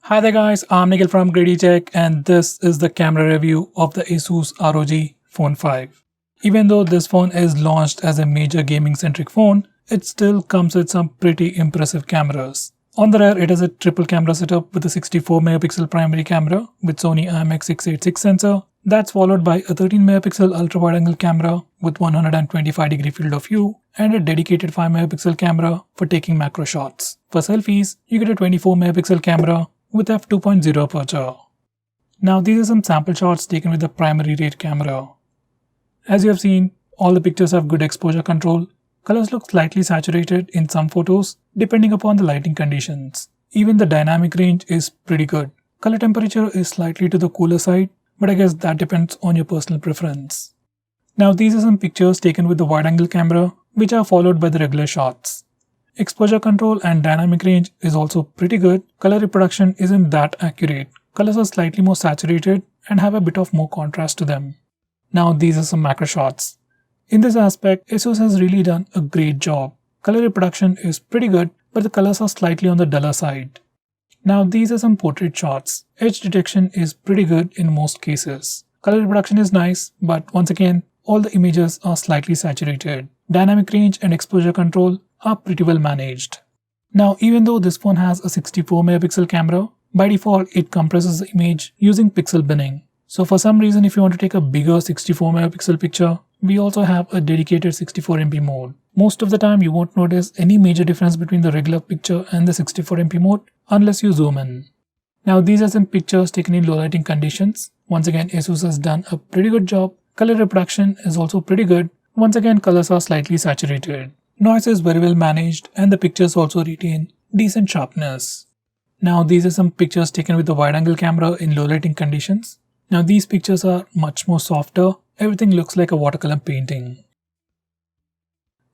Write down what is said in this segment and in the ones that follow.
Hi there guys, I'm Nikhil from GreedyTech and this is the camera review of the Asus ROG Phone 5. Even though this phone is launched as a major gaming centric phone, it still comes with some pretty impressive cameras. On the rear, it has a triple camera setup with a 64 megapixel primary camera with Sony IMX686 sensor. That's followed by a 13 megapixel ultra wide angle camera with 125-degree field of view and a dedicated 5 megapixel camera for taking macro shots. For selfies, you get a 24 megapixel camera with f2.0 aperture. Now these are some sample shots taken with the primary rear camera. As you have seen, all the pictures have good exposure control. Colors look slightly saturated in some photos depending upon the lighting conditions. Even the dynamic range is pretty good. Color temperature is slightly to the cooler side, but I guess that depends on your personal preference. Now these are some pictures taken with the wide angle camera which are followed by the regular shots. Exposure control and dynamic range is also pretty good. Color reproduction isn't that accurate. Colors are slightly more saturated and have a bit of more contrast to them. Now these are some macro shots. In this aspect, Asus has really done a great job. Color reproduction is pretty good, but the colors are slightly on the duller side. Now these are some portrait shots. Edge detection is pretty good in most cases. Color reproduction is nice, but once again, all the images are slightly saturated. Dynamic range and exposure control are pretty well managed. Now even though this phone has a 64 megapixel camera, by default it compresses the image using pixel binning. So for some reason if you want to take a bigger 64 megapixel picture, we also have a dedicated 64MP mode. Most of the time you won't notice any major difference between the regular picture and the 64MP mode unless you zoom in. Now these are some pictures taken in low lighting conditions. Once again Asus has done a pretty good job. Color reproduction is also pretty good. Once again colors are slightly saturated. Noise is very well managed and the pictures also retain decent sharpness. Now these are some pictures taken with the wide angle camera in low lighting conditions. Now these pictures are much more softer. Everything looks like a watercolor painting.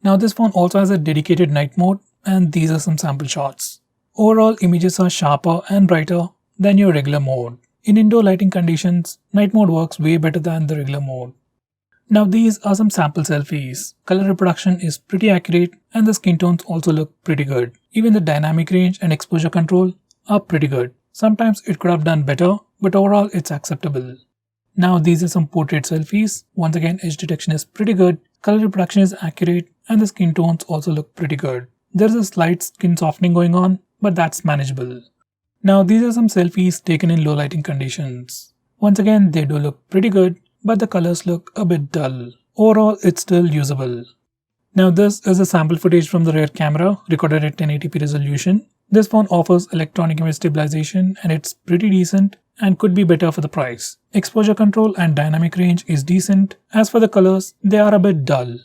Now this phone also has a dedicated night mode and these are some sample shots. Overall images are sharper and brighter than your regular mode. In indoor lighting conditions, night mode works way better than the regular mode. Now these are some sample selfies. Color reproduction is pretty accurate and the skin tones also look pretty good. Even the dynamic range and exposure control are pretty good. Sometimes it could have done better, but overall it's acceptable. Now these are some portrait selfies. Once again edge detection is pretty good, color reproduction is accurate and the skin tones also look pretty good. There's a slight skin softening going on, but that's manageable. Now these are some selfies taken in low lighting conditions. Once again they do look pretty good, but the colors look a bit dull. Overall it's still usable. Now this is a sample footage from the rear camera recorded at 1080p resolution. This phone offers electronic image stabilization and it's pretty decent and could be better for the price. Exposure control and dynamic range is decent. As for the colors, they are a bit dull.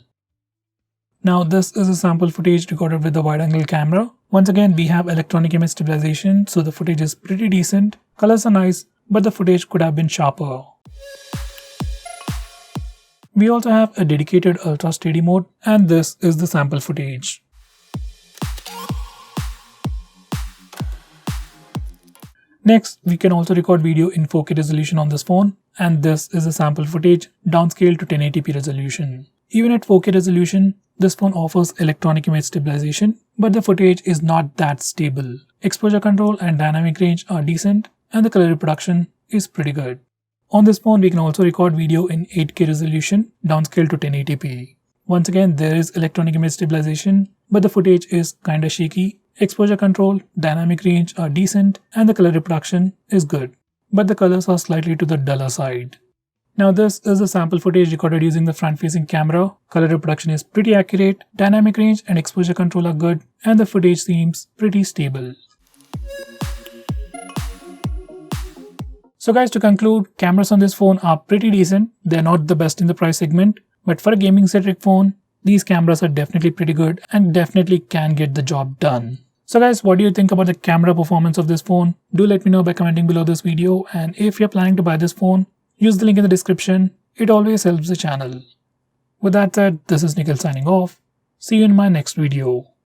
Now this is a sample footage recorded with the wide angle camera. Once again we have electronic image stabilization, so the footage is pretty decent. Colors are nice, but the footage could have been sharper. We also have a dedicated ultra steady mode and this is the sample footage. Next, we can also record video in 4K resolution on this phone and this is a sample footage downscaled to 1080p resolution. Even at 4K resolution, this phone offers electronic image stabilization, but the footage is not that stable. Exposure control and dynamic range are decent and the color reproduction is pretty good. On this phone, we can also record video in 8K resolution, downscaled to 1080p. Once again, there is electronic image stabilization, but the footage is kinda shaky. Exposure control, dynamic range are decent, and the color reproduction is good, but the colors are slightly to the duller side. Now this is a sample footage recorded using the front-facing camera. Color reproduction is pretty accurate, dynamic range and exposure control are good, and the footage seems pretty stable. So guys, to conclude, cameras on this phone are pretty decent. They're not the best in the price segment, but for a gaming centric phone, these cameras are definitely pretty good and definitely can get the job done. So guys, what do you think about the camera performance of this phone? Do let me know by commenting below this video, and if you're planning to buy this phone, use the link in the description. It always helps the channel. With that said, this is Nikhil signing off. See you in my next video.